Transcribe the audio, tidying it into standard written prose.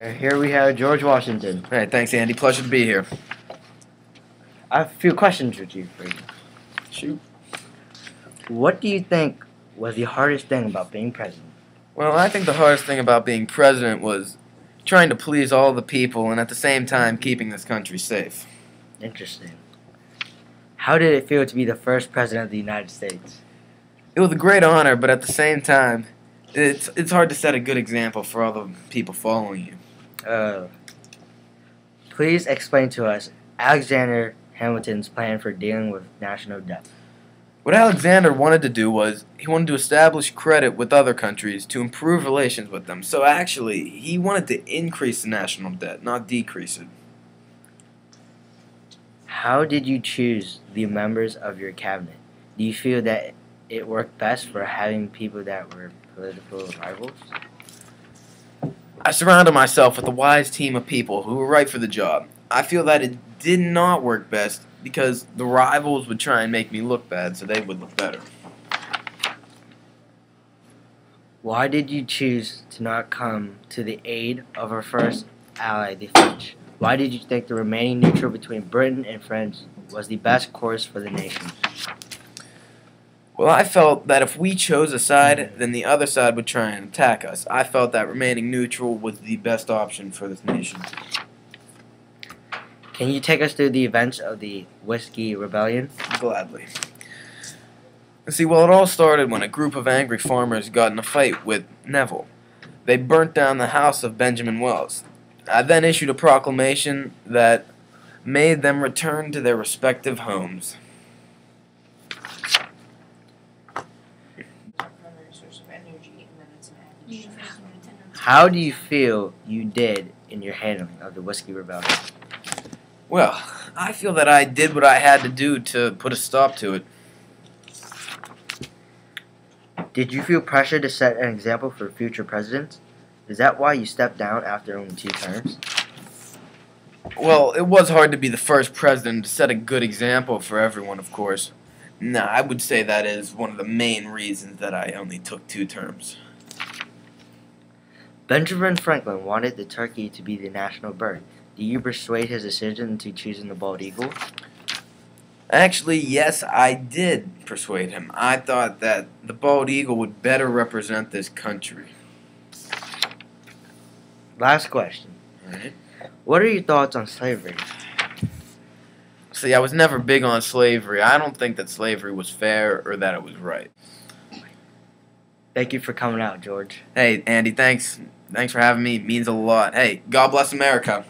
Here we have George Washington. Hey, thanks, Andy. Pleasure to be here. I have a few questions with you, for you. Shoot. What do you think was the hardest thing about being president? Well, I think the hardest thing about being president was trying to please all the people and at the same time keeping this country safe. Interesting. How did it feel to be the first president of the United States? It was a great honor, but at the same time, it's hard to set a good example for all the people following you. Please explain to us Alexander Hamilton's plan for dealing with national debt. What Alexander wanted to do was he wanted to establish credit with other countries to improve relations with them. So actually, he wanted to increase the national debt, not decrease it. How did you choose the members of your cabinet? Do you feel that it worked best for having people that were political rivals? I surrounded myself with a wise team of people who were right for the job. I feel that it did not work best because the rivals would try and make me look bad so they would look better. Why did you choose to not come to the aid of our first ally, the French? Why did you think the remaining neutral between Britain and France was the best course for the nation? Well, I felt that if we chose a side, then the other side would try and attack us. I felt that remaining neutral was the best option for this nation. Can you take us through the events of the Whiskey Rebellion? Gladly. See, well, it all started when a group of angry farmers got in a fight with Neville. They burnt down the house of Benjamin Wells. I then issued a proclamation that made them return to their respective homes. How do you feel you did in your handling of the Whiskey Rebellion? Well, I feel that I did what I had to do to put a stop to it. Did you feel pressure to set an example for future presidents? Is that why you stepped down after only 2 terms? Well, it was hard to be the first president to set a good example for everyone, of course. Nah, I would say that is one of the main reasons that I only took 2 terms. Benjamin Franklin wanted the turkey to be the national bird. Do you persuade his decision into choosing the bald eagle? Actually, yes, I did persuade him. I thought that the bald eagle would better represent this country. Last question. Alright. What are your thoughts on slavery? See, I was never big on slavery. I don't think that slavery was fair or that it was right. Thank you for coming out, George. Hey, Andy, thanks. Thanks for having me. It means a lot. Hey, God bless America.